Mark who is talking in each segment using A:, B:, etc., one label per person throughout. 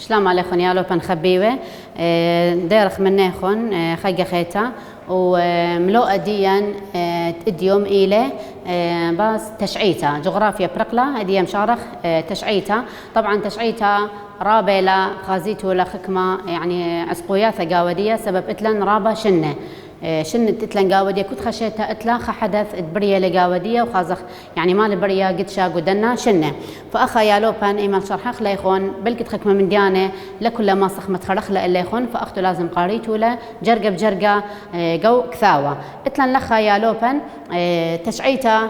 A: شلام عليكم يا لوبن خبيوه ديرخ منيخن خيقة خيتا وملوء ديان تديوم إلى بس تشعيتا جغرافيا برقلة هدي مشارخ تشعيتا طبعا تشعيتا رابلا خازيتو لخكمة يعني عسقوياثة قاودية سبب اتلن رابا شنة اتلن قاودية كنت خشيتها اتلا حدث بريا لقاودية وخازخ يعني مال بريا قد شا قدنا شنة فأخا يا لوبان إيمال شرحخ ليخون بلكت خكمة من ديانة لكل ما صخمت خرخ لإليخون فأختو لازم قاريتو له جرقة بجرقة قو كثاوة اتلن لخا يا لوبان تشعيتا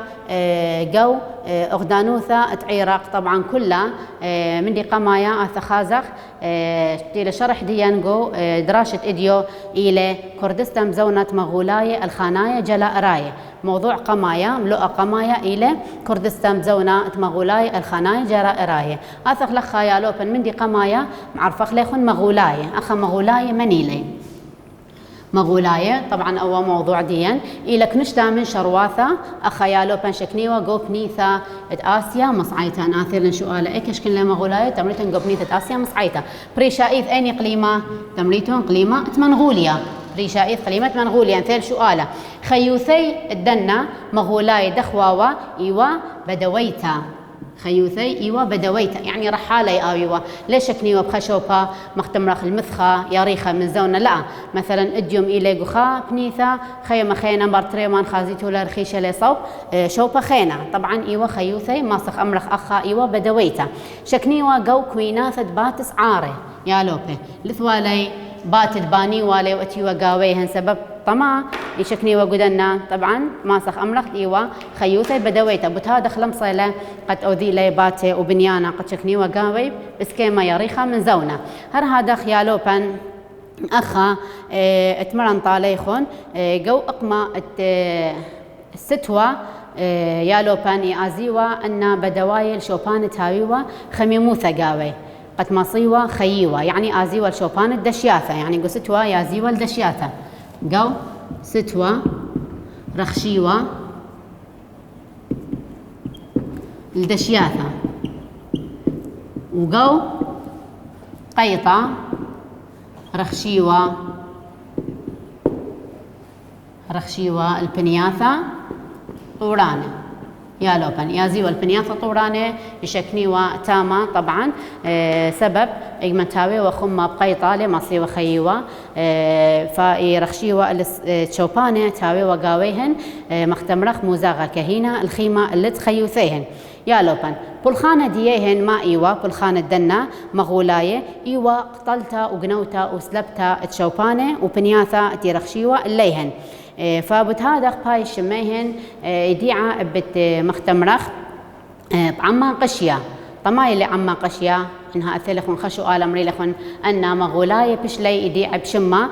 A: قو أغدانوثا تعيرق طبعا كلها من دي قمايا أثخازخ تيل شرح ديانجو دراشة إديو إلى كردستان زونة مغولاي الخانايا جلاء راية موضوع قمايا ملوء قمايا إلى كردستان زونة مغولاي الخانايا جلاء راية أثخ لخا يا لوبن من دي قمايا معرفخ ليخن مغولاي أخا مغولاي منيلي مغولاية طبعا أول موضوع ديان إلى كنشتا من شرواثة أخيالو بنشكنيوة جو بنيثة آسيا مصعيتا ناثيرن سؤال إيكش كن مغولاية تمريتن جو بنيثة آسيا مصعيتا بريشايث أين قليمة تمريتن قليمة منغوليا بريشايث قليمة منغوليا ثيل سؤالة خيوثي الدنا مغولاية دخواوة إيوا بدويتا خيوثي إيوا بدويتا يعني رحالي آويوا ليش كنيوا بخشوبا مختمرخ المثخة ياريخة من زونة لا مثلا اديوم إلي قخا بنيثا خيما خينا بارتريمان خازيتو لارخيشة لصوب شوبا خينا طبعا إيوا خيوثي ماسخ أمرخ أخا إيوا بدويتا شكنيوا قو كويناثة باتس عاري يا لوبي لثوالي باتت باني والي واتيوا قاويهن سبب طما يشكني وجدنا طبعا ماسخ أمرخ إيوا خيوثي بدويته بتهذا خلم صيله قد أوذي لي باتي وبنيانا قد شكني وقاوي بس كيما يريخا من زونا هر هذا خيالو بن أخا اتمرن طاليخون جو أقما الستوى يالو باني أزيوا أن بدوايل شوبان تاويوا خميموثا قاوي قد مصيوا خيوا يعني أزيوا الشوبان الدشياثة يعني قو ستوى يازيوا الدشياثة قو ستوى رخشيوة الدشياثة وقو قيطة رخشيوة البنياثة طورانة يا لوبن يازيوا البنياثة طورانة يشكنيوا تاما طبعا سبب إجمنتاوي وخمة بقيطة لمصي وخيوا فيرخشيوا الشوبانة تاوي وقاويهن مختمرخ موزاغة كهينة الخيمة اللي تخيوثيهن يا لوبن بلخانة ديهن ما إيوا بلخانة دنا مغولاية إيوا قتلتا وقنوتا وسلبتا الشوبانة وبنياثة تيرخشيوا الليهن فبتهادخ باي شميهن يديعة بت مختمرخ بعما قشيا طماي اللي عما قشيا إنها أثلخون خشو آلم ريلخون أن مغولاي بشلي يديع بشما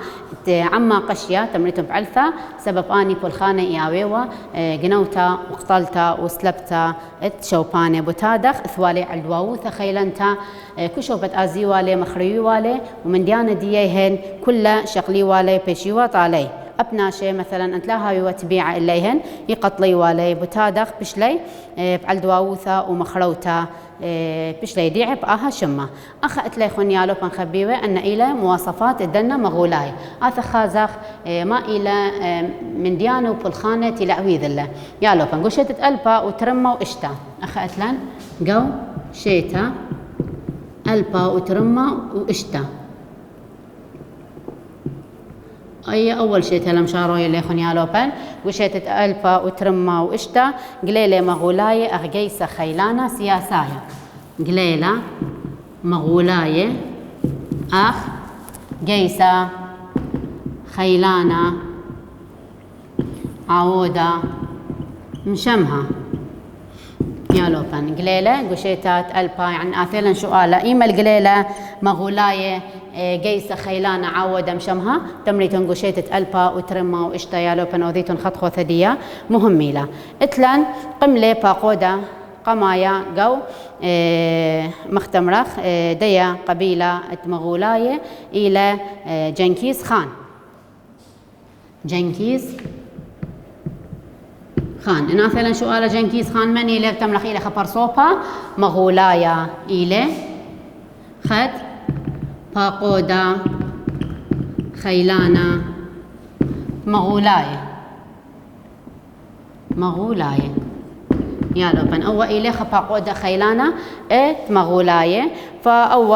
A: عما قشيا تمريتهم بعلثة سبب آني بولخانة إياويوا قنوتا وقتلتا وسلبتا الشوبانة بتادخ ثوالي عالدواوثة خيلنتا كشوبت آزي والي مخريو والي ومن ديانة ديهن كل شقلي والي بيشيوا طالي أبناشي مثلا أنت لها وتبيع إليهن يقطلي والي بتادخ بشلي بعالدواوثة ومخروتا بشلي ديع بآها شمة أخا أتليخون يالو بنخبيوه أن إلى مواصفات الدنا مغولاي آثا خازخ ما إلى من ديانو بولخانة تلعويذ الله يالو بنقو شيتة ألبا وترمى وإشتا أخا أتلان قو شيتا ألبا وترمى وإشتا أي أول شيء تلم شاروي اللي خن يالوبن وشيتة ألفا وترمى وإشتا قليلة مغولاية أغجيسة خيلانة سياسايا قليلة مغولاية أخ جيسة خيلانة عودة مشمها يالوبن قليلة قشيتات ألفا يعني آثيلا سؤالة إيما القليلة مغولاية جيسة خيلانة عودة مشمها تمريتون قشيتة ألبا وترمى وإشتا يالوبن وذيتون خطخو ثدية مهميلة اتلان قملة باقودة قمايا قو مختمرخ ديا قبيلة مغولاية إلى جنكيز خان خان إن مثلا سؤال جنكيز خان من إلى تملخ إلى خبر صوبا مغولايا إلى خد باقودا خيلانا مغولاية يالو بن أو إلى باقودا خيلانا مغولاية فأو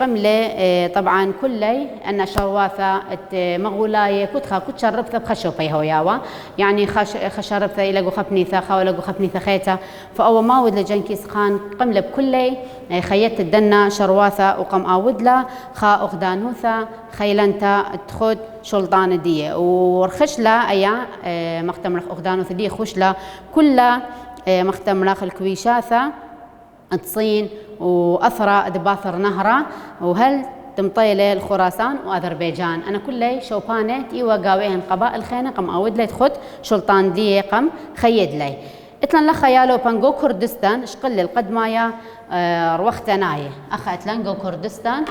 A: قملة طبعا كلي أن شرواثة مغولاية كنت شربتها بخشوبي هو ياوا يعني خشربتها إلى جو خبنيثة خاولا جو خبنيثة خيتا فأو ما ود لجنكيز خان قملة بكلي خيت الدنا شرواثة وقم أودلا خا أخدانوثة خيلنتا تخد شلطان دية ورخشلا أيا مختمرخ أخدانوثة دي خشلا كلها مختمرخ الكويشاثة تصين وأثرى دباثر نهرة وهل تمطيلة الخراسان وأذربيجان أنا كلي شوبانة إيوا قاويهن قبائل خينة قم أود لي تخد شلطان دي قم خيد لي اتلن لخيالو بانجو كردستان اشقل القدمايا روختناية أخا اتلن جو كردستان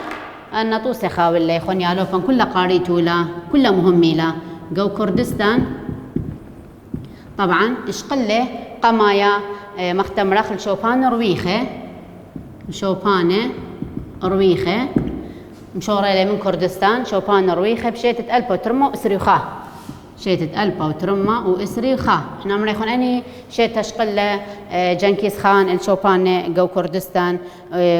A: أنا توسي خاول لي خون يالو بان كل قاريتولا كل مهميلا جو كردستان طبعا اشقل قمايا مختمرخ الشوبان رويخة مشورة لي من كردستان شوبان رويخة بشيتة ألبا وترمى وإسريوخا شيتة ألبا وترمى وإسريوخا احنا مريخون أني شيتة شقلة جنكيز خان الشوبان جو كردستان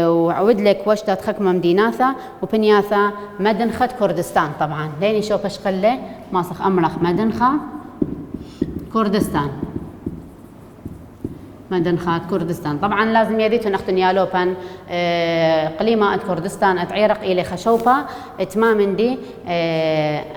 A: وعود لك وشتا تخكمة مديناثا وبنياثا مدنخة كردستان طبعا ليني شوفة شقلة ماسخ أمرخ مدنخة كردستان مدنخات كردستان طبعا لازم يديتو نختن يالوبان قليمة كردستان اتعيرق إلي خشوبة اتمام دي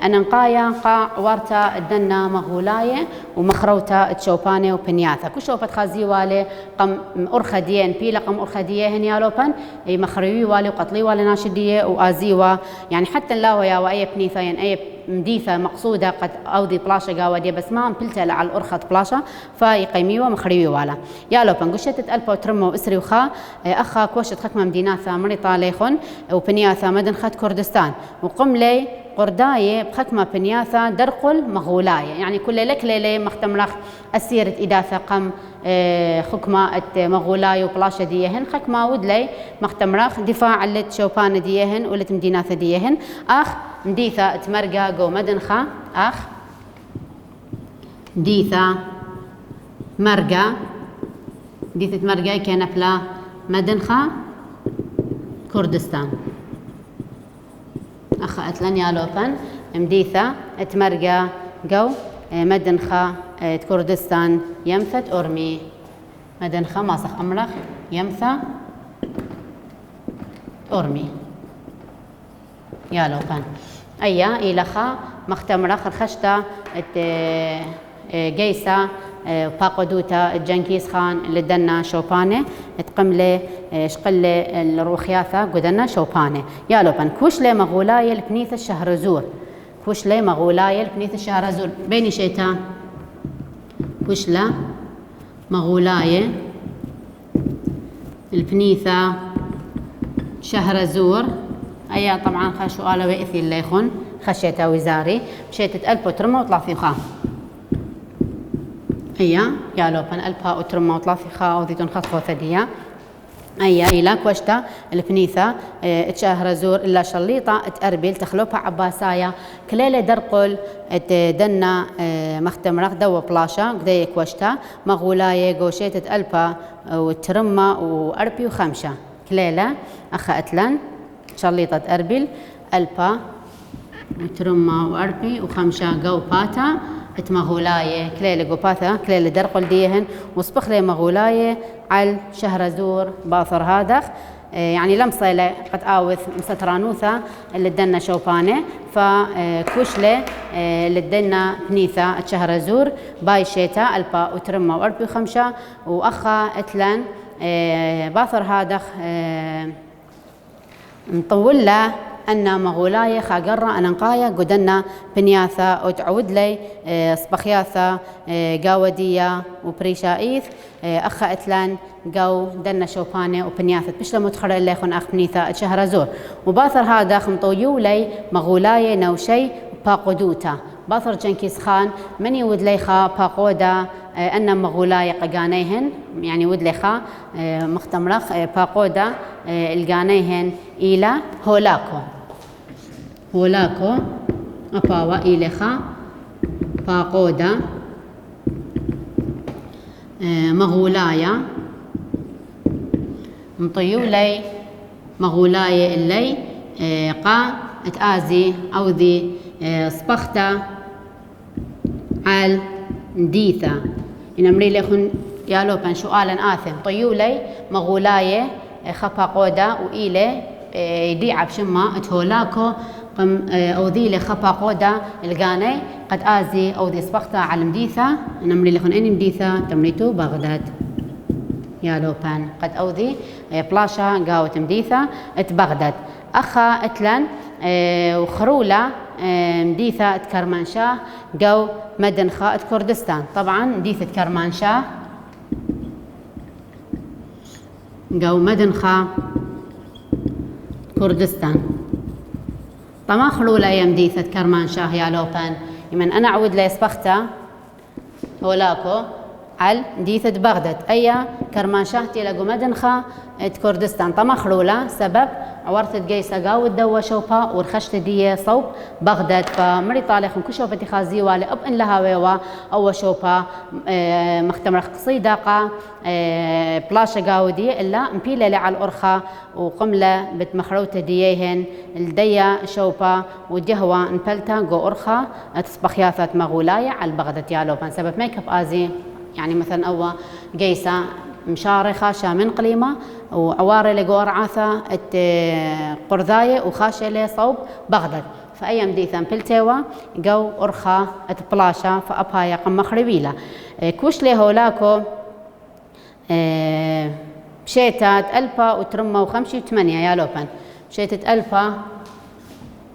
A: أننقايا قا ورتا الدنا مغولاية ومخروتا تشوباني وبنياثا كشوبة خازي والي قم أرخديين بيلا قم أرخديين يالوبان مخروي والي وقتلي والي ناشدية وآزيوا يعني حتى لا يا وأي بنيثاين أي مديثة مقصودة قد أوذي بلاشة قاودية بس ما بلتها على الأرخة بلاشة فيقيميوا مخريوي والا يا لو بنقشت ألبا وترمى وإسري وخا أخا كوشت خكمة مديناثا مريطة ليخن وبنياثا مدنخة كردستان وقم لي قرداية بخكمة بنياثا درقل مغولاية يعني كل لك ليلة مختمرخ أسيرة إداثة قم خكمة مغولاية وبلاشة ديهن خكمة ودلي مختمرخ دفاع اللي شوبان ديهن ولت مديناثا ديهن أخ مديثة تمرقا جو مدنخة أخ ديثة مرقا ديثة مرقا كنبلا مدنخة كردستان أخ أتلن يالوبن مديثة تمرقا جو مدنخة كردستان يمثت أرمي مدنخة ماسخ أمرخ يمثة أرمي يالوبن أيا إلخا مختمرة خرخشتا جيسا باقودوتا جنكيز خان لدنا شوبانه تقمله شقله الروخياثه قدنا شوبانه يالوبن كوشله مغولايه البنيث الشهرزور كوشله مغولايه البنيث الشهرزور بيني شيتا كوشله مغولايه البنيثه شهرزور أيا طبعا خشوا على وإثي اللي يخون خشيتا وزاري مشيت ألبا وترمى وطلافيخا أيا يالوبن ألبا وترمى وطلافيخا وذيتون خطفو ثدية أيا إلا كوشتا البنيثة تشهرزور إلا شليطة تأربيل تخلوبها عباسايا كليلة درقل دنا مختمرخ دوا بلاشا قدي كوشتا مغولاية قوشيت ألبا وترمى وأربي وخمشة كليلة أخا أتلن شليطة أربل ألبا وترمى وأربي وخمشة جو باتا اتمغولاية كليلة جو باتا كليلة درقل ديهن وصبخ لي مغولاية على شهرزور باثر هادخ يعني لمصيلة قد آوث مسترانوثة اللي دنا شوبانة فكوشلة اللي دنا بنيثة شهرزور باي شيتا ألبا وترمى وأربي وخمشة وأخا اتلان باثر هادخ مطول له أن مغولاية خاقرة أننقاية قدنا بنياثة وتعود لي صبخياثة قاودية وبريشايث أخا إتلان قاو دنا شوبانة وبنياثة بش لما تخرج لي خن أخ بنيثة شهرزور وباثر هذا خمطويو لي مغولاية نوشي باقودوتا باثر جنكيز خان من يود ليخا باقودا أن مغولاية قجانيهن يعني ود ليخا مختمرخ باقودا القانيهن إلى هولاكو أباوا إليخا باقودا مغولايا مطيولي مغولاي اللي قا اتآزي أو ذي صبختا عال نديثا إنمري لخن يالو بان سؤالا آثم طيولي مغولاي خبا قودا وإيلي يديع بشما اتهولاكو قم أو ذي لخبا قودا القاني قد آزي أو ذي صبختا على مديثا إنمري لخن إني مديثا تمريتو بغداد يالو بان قد أو ذي بلاشا قاوة مديثا اتبغداد أخا اتلن وخرولة مديثة كرمانشاه جو مدنخة كردستان. طبعا مديثة كرمانشاه جو مدنخة كردستان. طما خرولة يا مديثة كرمانشاه يا لوبان يمن أنا أعود ليسبختا هولاكو على مديثة بغداد أي كرمانشاه تيلاقو مدنخة كردستان. طما خرولة سبب عورت جيسا قاو الدوا شوبا ورخشت دي صوب بغداد فمري طالخ كل شوبا تخازي والي اب ان لها ويوا او شوبا مختمر قصيدة قا بلاشا قاو دي الا مبيلة لي على الأرخة وقملة بتمخروت ديهن الديا شوبا وجهوا انبلتا قو أرخة تصبخياثات مغولاية على بغداد يالو بان سبب ميك اب ازي يعني مثلا أو جيسا مشارخة شامن قليمة وعواري لقور عاثة قرذاية وخاشة لي صوب بغداد فأيام ديثان بلتيوا جو أرخا اتبلاشا فأبهايا قم مخربيلا كوش لي هولاكو بشيتات ألفا وترمى وخمشي وثمانية يا لوبان بشيتات ألفا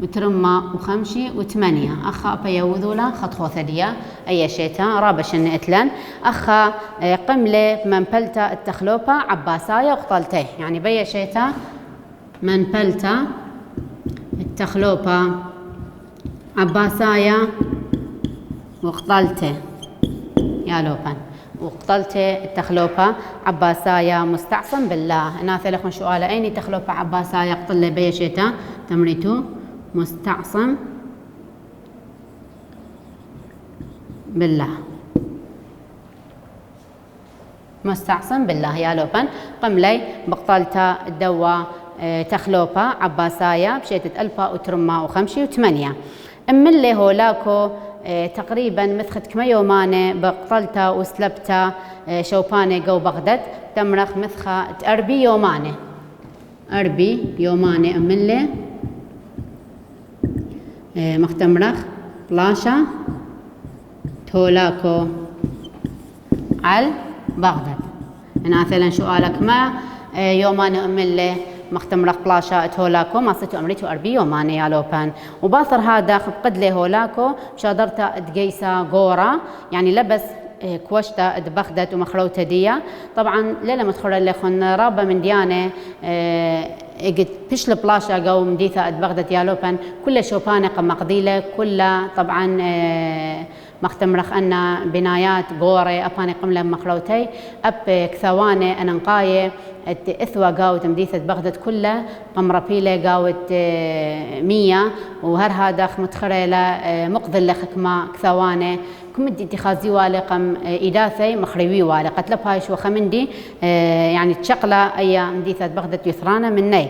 A: وترمى وخمشي وثمانية أخا بيوذولا خطخو ثديا أي شيتا رابش النئتلان أخا قملة منبلتا التخلوبة عباسايا وقطلته يعني بي شيتا منبلتا التخلوبة عباسايا وقطلته يا لوبان وقتلته التخلوبة عباسايا مستعصم بالله أنا ثلاث سؤال أين تخلوبة عباسايا قتل بي شيتا تمريتو مستعصم بالله مستعصم بالله يا لوبان قملي بقتلتا الدوا تخلوبة عباسايا بشيتة ألفا وترمى وخمشي وثمانية أملي هولاكو تقريبا مثخت كما يومانة بقتلتا وسلبتا شوبانة جو بغداد تمرخ مثخة أربي يومانة أملي مختمرخ بلاشا تهولاكو على بغداد أنا مثلا سؤالك ما يومانة أملي مختمرخ بلاشا تهولاكو ما ستو أمريتو أربي يومانة يا لوبان وباثر هذا خبقد لي هولاكو شادرتا دقيسا غورا يعني لبس كوشتا بغداد ومخروتا ديا طبعا ليلة مدخلة لخن رابة من ديانة قد بشل بلاشا قو مديثة بغداد يا لوبان كل شوبانة قم مقضيلة كل طبعا مختمرخ أن بنايات غوري أباني قملة مخروتي أب كثوانة أنقاية إثوى قاوت مديثة بغداد كلها قمربيلة قاوت 100 وهر هذا متخريلة مقضل لخكما كثوانة كمدي اتخاذي والي قم إداثي مخربي والي قتلب هاي شو خمندي يعني تشقلة أي مديثة بغداد يثرانا مني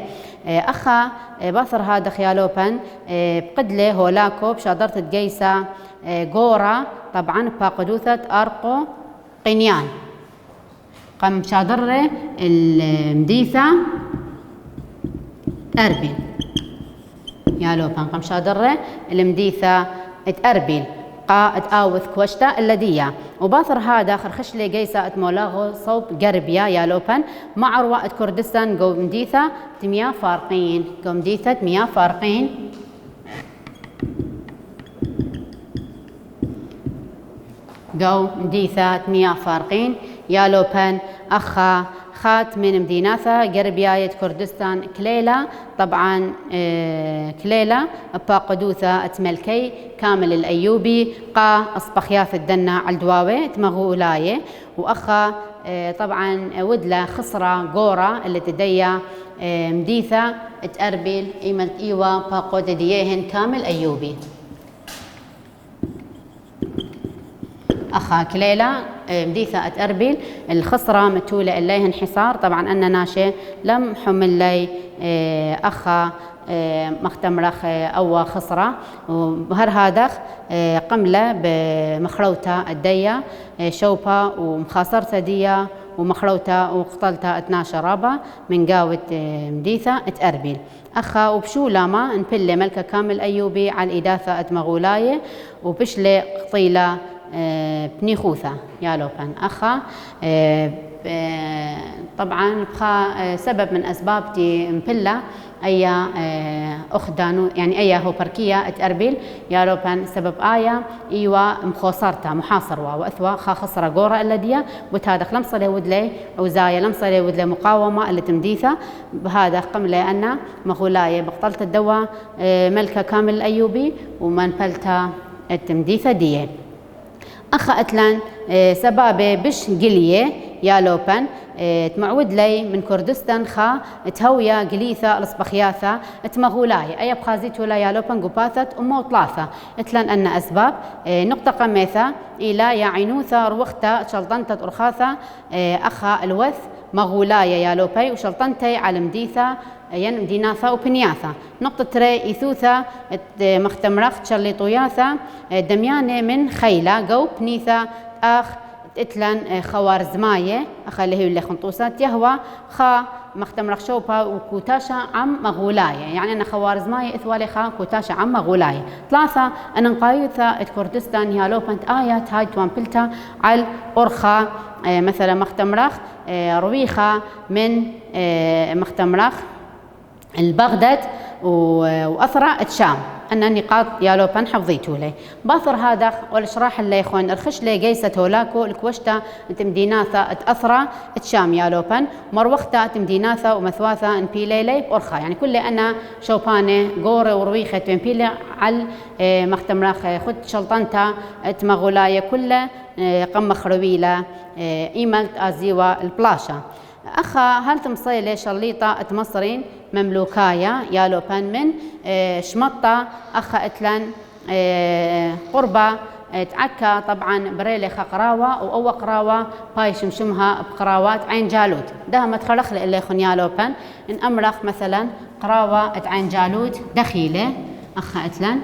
A: أخا باثر هذا خيالوبان بقدله هولاكو بشادرة جيسا غورا طبعا باقدوثة أرقو قنيان قم شادرة المديثة أربيل يا لوبان قم شادرة المديثة أربيل قا اتآوث كوشتا اللدية وباثر هذا خرخش لي جيسا اتمولاغو صوب قربيا يا لوبان مع رواء كردستان قو مديثة 100 فارقين قو مديثة 100 فارقين قو مديثة 100 فارقين يا لوبان أخا خات من مديناثا قربياية كردستان كليلة طبعا كليلة باقدوثة اتملكي كامل الأيوبي قا أصبخياث الدنا عالدواوي تمغولاية وأخا طبعا ودلة خصرة قورة اللي تديا مديثة تأربيل إيملت إيوا باقود ديهن كامل أيوبي. أخا كليلة مديثة أتأربيل الخصرة متولة إليهن حصار طبعا أنا ناشي لم حمل لي أخا مختمرخ أو خصرة وبهر هادخ قملة بمخروتة الدية شوبة ومخاصرتها دية ومخروتة وقتلتها 12 رابة من قاوة مديثة اتأربيل. أخا وبشولاما نبلي ملكة كامل أيوبي على الإداثة اتمغولاية وبشلي قطيلة بنيخوثة يالوبن أخا طبعا بخا سبب من أسباب تي مبلة أي أخدانو يعني أي هو بركية اتأربيل يالوبن سبب آية إيوا مخوصرتا محاصروا وأثوا خا خسرة قورة الذي وتهادخ لم صلي ودلي عوزاية لم صلي ودلي مقاومة اللي تمديثة بهذا قملة أن مغولاية بقتلت الدواء ملكة كامل الأيوبي ومن بلتا التمديثة ديه. أخا أتلان سبابة بش قلية يالوبن تمعود لي من كردستان خا تهويا قليثة الأصبخياثة تمغولاي أي بخازيتو لا يالوبن قباثة أمو طلاثة أتلان أن أسباب نقطة قميثة إلى يعينوثة روختا شلطنتة أرخاثة أخا الوث مغولاي يالوبي وشلطنتي على مديثة ين مديناثة وبنياثة نقطة تري إيثوثة مختمرخ تشليطوياثة دميانة من خيلة قو بنيثة أخ اتلان خوارزماية أخا اللي هي اللي خنطوسات يهوى خا مختمرخ شوبا وكوتاشا عم مغولاية يعني أنا خوارزماية إثوالي خا كوتاشا عم مغولاية ثلاثة أنا نقايوثة كردستان يالوبنت آيات هاي توان بلتا على أرخا مثلا مختمرخ رويخة من مختمرخ البغداد وأثرى الشام أن النقاط يالوبن حفظيتو لي باثر هذا والشراح اللي يخون الخش لي جيسة هولاكو الكوشتا تمديناثا تأثرى الشام يالوبن مروختا تمديناثا ومثواثا نبيلي لي بأرخا يعني كل أنا شوباني قوري ورويخة تنبيلي على مختمرخ خد شلطنتا تمغولاية كله قم خرويلة إيملت أزيوا البلاشا. أخا هل تمصيلة شليطة مصرين مملوكاية يالوبن من شمطة أخا اتلان قربة تعكا طبعا بريلي قراوة وأو قراوة باي شمشمها بقراوات عين جالوت ده ما تخلخ اللي يخون يالوبن إن أمرخ مثلا قراوة عين جالوت دخيلة أخا اتلان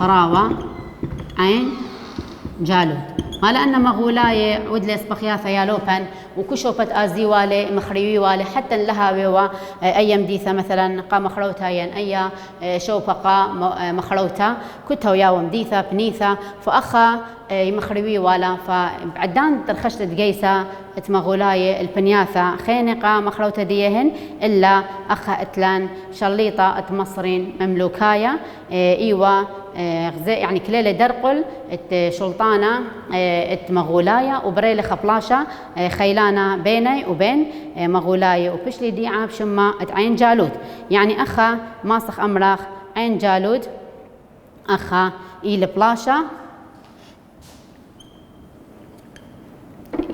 A: قراوة عين جالوت ما لأن مغولاية ودلي اسبخياثة يالوبن وكشوبة آزيوالي مخريوي والي حتى لها بيوا أي مديثة مثلا قا مخروتها ين أي شوبة قا مخروتها كتها ويا مديثة بنيثة فأخا مخريوي والا فبعدان ترخشت دقيسة مغولاية البنياثة خينقة مخروتة ديهن إلا أخا اتلان شليطة مصرين مملوكاية إيوا يعني كليلة درقل شلطانة مغولاية وبريلة خبلاشة خيلانة بيني وبين مغولاية وبشلي ديعة بشمة عين جالوت يعني أخا ماسخ أمراخ عين جالوت أخا إيل بلاشة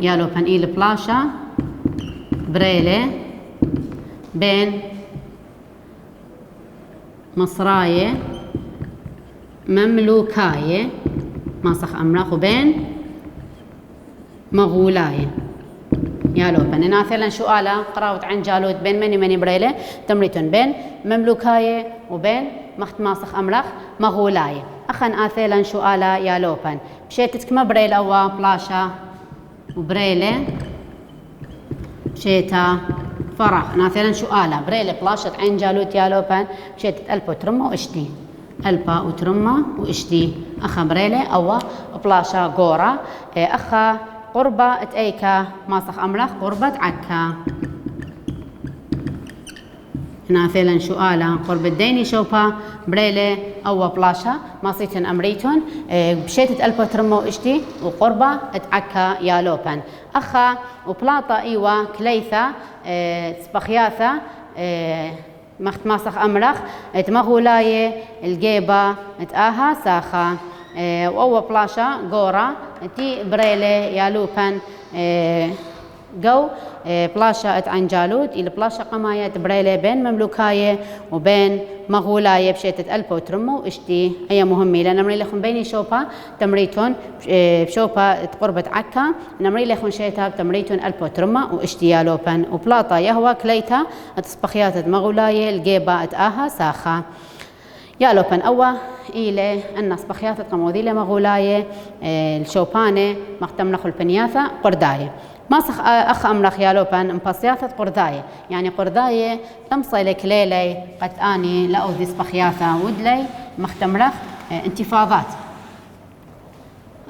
A: يالوبن إيل بلاشة بريلة بين مصراية مملوكاية ماسخ أمراخ وبين مغولاية يالوبن أنا مثلا سؤالة قراوة عن جالوت بين مني بريلة تمريتون بين مملوكاية وبين ماسخ أمراخ مغولاية أخن آثيلا سؤالة يالوبن بشيتك ما بريلة أو بلاشة وبريلة بشيتا فراغ مثلا سؤالة بريلة بلاشة عين جالوت يالوبن بشيت ألبو ترمى وإشتي ألبا وترمى وإشتي أخا بريلة أو بلاشة قورة أخا قربة اتأيكا ماسخ أملاخ قربة عكا هنا فعلا سؤالا قرب الديني شوبا بريلي أو بلاشا ماصيتن أمريتون بشيتة ألبا ترمو إشتي وقربة اتعكا يالوبن أخا وبلاطا إيوا كليثا سبخياثا ماسخ أمرخ اتمغولاي الجيبة اتآها ساخا وأو بلاشا غورا تي بريلي يالوبن جو بلاشا عنجالوت إلى بلاشا قماية بريلي بين مملوكاية وبين مغولاية بشيتة ألبا وترمو اشتي أي مهمة لأن نمري لخون بيني شوبا تمريتون بشوبا تقربة عكا نمري لخون شيتها بتمريتون ألبا وترمو واشتي يالوبن وبلاطا يهوى كليتا تصبخيات مغولاية الجيبة اتآها ساخا يالوبن أوا إلى أن صبخيات قموذيلة مغولاية الشوبانة مختم نخل بنياثة قرداية ماسخ أخ أمرخ يالوبن مباسياثة قرداية يعني قرداية تمصيلك ليلي قد آني لأوذي صبخياثة ودلي مختمرخ انتفاضات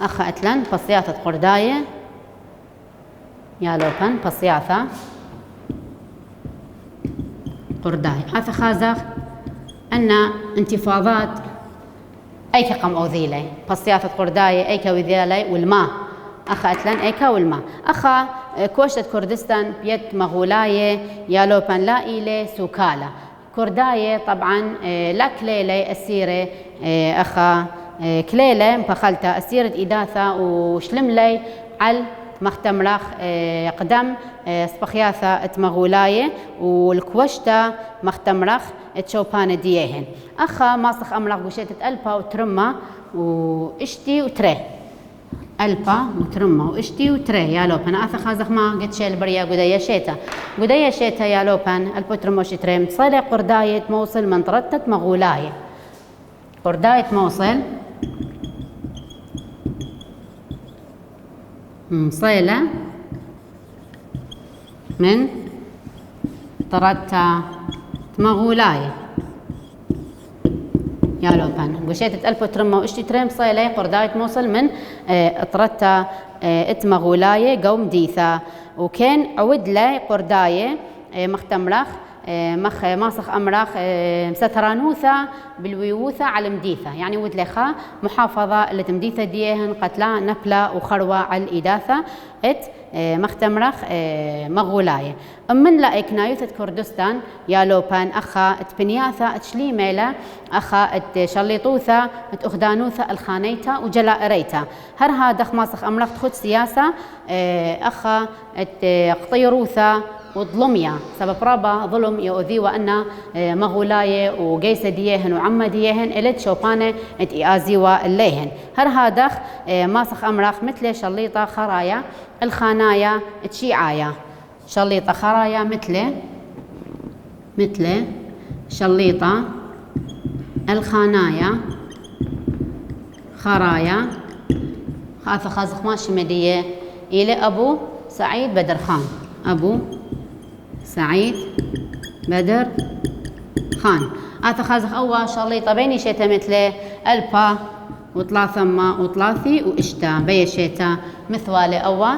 A: أخ أتلن باسياثة قرداية يالوبن باسياثة قرداية هذا خازخ أن انتفاضات أيك قم أوذيلي باسياثة قرداية أيك وذيلي والماء أخا أتلن أيكا والماء أخا كوشة كردستان بيت مغولاية يالوبن لا إلي سوكالا كرداية طبعا لا كليلي أسيرة أخا كليلي مبخلتا أسيرة إداثة وشلملي على مختمرخ قدم سبخياثة اتمغولاية والكوشتا مختمرخ اتشوبان ديهن أخا ماسخ أمرخ بوشيتة ألبا وترمى واشتي وتري ألبا وترمى واشتي وتري يالوبن أثا خازخ ما قد شيل بريا قدية شيتا يالوبن ألبا وترمى وشتري متصيلة قرداية موصل من طرتة مغولاية قرداية موصل مصيلة من طرتة مغولاية يالوبن قشيتة ألبا وترمى واشتي تري مصيلة قرداية موصل من طرتة اتمغولاية قوم ديثا وكان عود لي قرداية مختمرخ مخ ماسخ أمرخ مسترانوثة بالويوثة على مديثة يعني ودلخا محافظة اللي تمديثة ديهن قتلا نبلة وخروة على الإداثة ات مختمرخ مغولاية من لايك نايوثة كردستان يالوبان أخا اتبنياثة اتشليميلة أخا اتشليطوثة اتأخدانوثة الخانيتا وجلائريتا هر هادخ ماسخ أمرخ تخد سياسة أخا اتقطيروثة وظلميا سبب رابا ظلم يؤذي وأن مغولاية وجيسة ديهن وعمة ديهن إلت شوبانة اتئازي والليهن هر هادخ ماسخ أمرخ مثل شليطة خرايا الخانايا تشيعايا شليطة خرايا مثل شليطة الخانايا خرايا خاف خازخ ماشي مدية إلى أبو سعيد بدر خان أبو سعيد بدر خان خازخ أول شليطة بيني شيتا مثل ألبا وثلاثة وثلاثي وإشتا بي شيتا مثوالي أول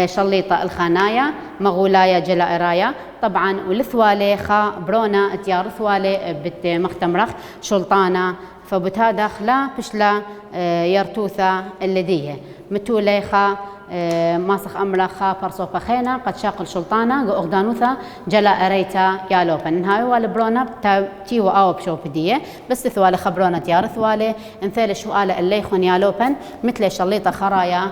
A: شليطة الخانايا مغولايا جلائرايا طبعا والثوالي خا برونا اتيار ثوالي بت مختمرخ شلطانة فبتادخ لا بشلا يرتوثا اللدية متولي خا ماسخ أمرخا برصوفا خينا قد شاقل شلطانة أغدانوثا جلا أريتا يالوبن هاي والبرونا تيو أو بشوف ديه بس ثوالي خبرونا تيار ثوالي انثال شوالة الليخون يالوبن مثل شليطة خرايا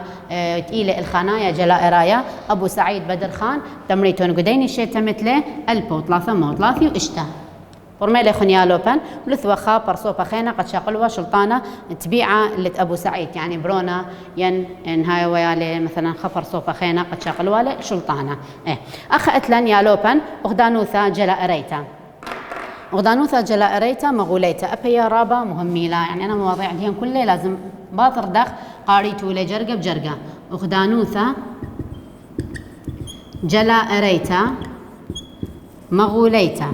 A: تقيلة الخانايا جلا أرايا أبو سعيد بدر خان تمريتون قديني الشيطة مثل ألبا وثلاثة وثلاثي وإشتا ورميلي خنيالوبن ولثوخا برصوفا خينا قد شاقلوا شلطانة تبيعة اللي أبو سعيد يعني برونا ين هاي ويالي مثلا خفر صوفا خينا قد شاقلوا شلطانة أخ أتلن يالوبن أغدانوثا جلا أريتا أغدانوثا جلا أريتا مغوليتا أبيا رابا مهميلا يعني أنا مواضيع ديهم كلها لازم باطر دخ قاريتو لجرقة بجرقة أغدانوثا جلا أريتا مغوليتا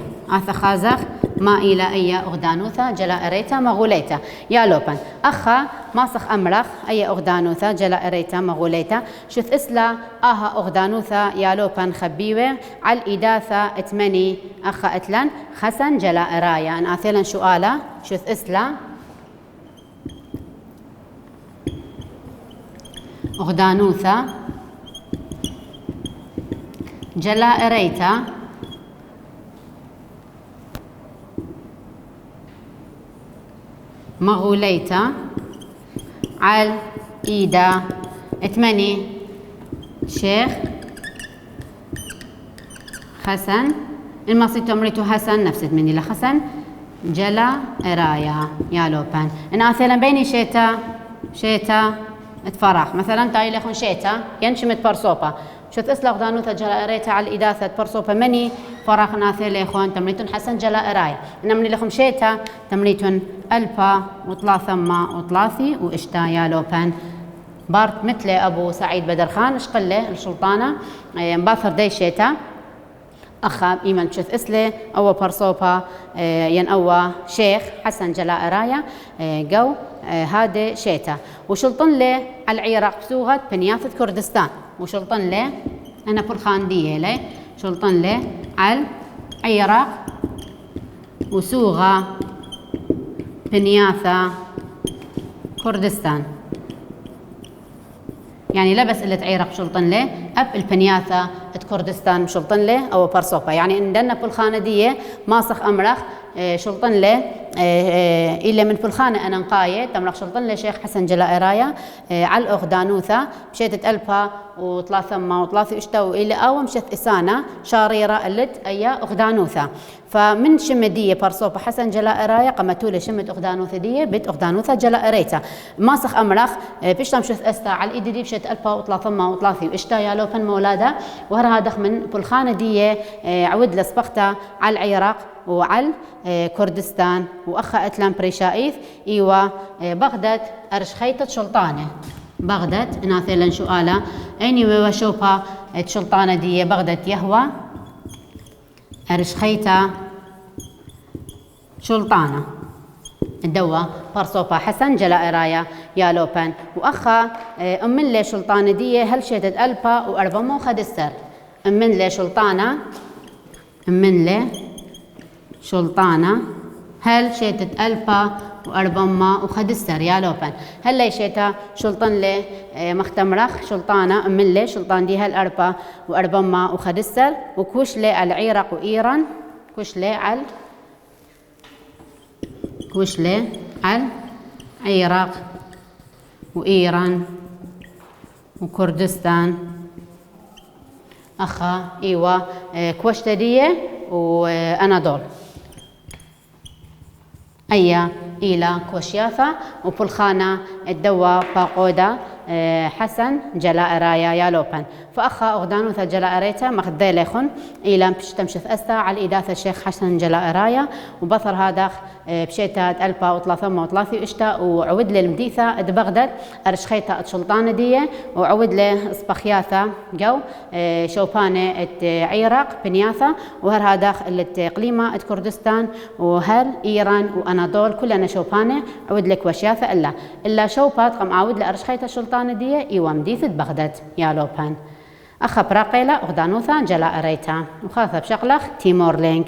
A: خازخ ما إلى أي أغدانوثا جلا إريتا مغوليتا يا لوبن أخا ماسخ أمرخ أي أغدانوثا جلا إريتا مغوليتا شث إسلا آها أغدانوثا يا لوبن خبيوة على الإداثة اتمني أخا أتلن خسن جلا إرايا أن أثيلا سؤالا شث إسلا أغدانوثا جلا إريتا مغوليتا على إيدا اتمني شيخ حسن المصيت تمريتو حسن نفس اتمني لحسن جلا إرايا يا لوبان أنا مثلا بيني شيتا اتفرح مثلا تاي لخون شيتا ينشمت برصوبة شوت اسلا غدانوثا جلا إريتا على الإداثة برصوبة مني فراخ ناثي لخون تمريتون حسن جلا إرايا أنا مني لخم شيتا تمريتون ألفا وثلاثة وثلاثي وإشتا يا لوبان بارت مثل أبو سعيد بدرخان اشقله السلطانة مباثر دي شيتا أخا إيمان شث إسلي أو برصوبة ين أو شيخ حسن جلاء رايا جو هادي شيتا وشلطن لي على العراق بسوغة بنياثة كردستان وشلطن لي أنا برخان دي لي شلطن لي على العراق وسوغة بنياثة كردستان يعني لبس اللي تعيرق شلطن له أب البنياثة كردستان شلطن له أو برصوبة يعني عندنا بالخانة دي ماسخ أمرخ شلطن له إلا من بالخانة أنا نقاية تمرخ شلطن له شيخ حسن جلاء رايا على الأغدانوثة مشيت ألفا وثلاثة وثلاثة اشتو إلى أو مشيت إسانة شاريرة اللت أي أغدانوثة فمن شمدية برصوبة حسن جلاء رايا قمتولي شمت أغدانوثة دي بيت أغدانوثة جلاء ريتا ماسخ أمرخ بيشتم شث أستا على الإيد دي بشت ألفا وثلاثة وثلاثة واشتا يا لو فن مولادة وهرها دخ من بالخانة دي عود لسبختها على العراق وعلى كردستان وأخا أتلام بريشايث إيوا بغداد أرشخيتة شلطانة بغداد ناثلا سؤالا أيني وشوفها الشلطانة دي بغداد يهوى أرشخيتة شلطانة الدوا برصوبة حسن جلاء رايا يا لوبان وأخا أمن لي شلطانة دي هل شهدت ألبا وأربما وخدستر أمن لي شلطانة هل شهدت ألبا وأربما وخدستر يا لوبان هل لي شيتا شلطان لي مختمرخ شلطانة أمن لي شلطان دي هل أربا وأربما وخدستر وكوش لي العراق وإيران كوش لي على العراق وإيران وكردستان أخا إيوا كوشتدية وأناضول أيا إلى كوشياثا وبالخانة الدوا باقودا حسن جلاء رايا يا لوبان فأخا أغدانوثا جلاء ريتا مخذي ليخن إلى بشتمشث أستا على الإداثة الشيخ حسن جلاء رايا وبصر هذا بشيتات ألبا وثلاثة وثلاثة إشتا وعود للمديثة بغداد أرشخيتا الشلطانة دي وعود له إصبخياثا جو شوبانة عراق بنياثا وهر هذا الإقليمة كردستان وهل إيران وأناضول كلنا شوبانة عود لك وشياثا إلا شوبات قم عود لأرشخيتا الشلطانة دي إيوا مديثة بغداد يا لوبان أخا براقيلا أغدانوثا جلاء ريتا وخاثة بشغلخ تيمور لينك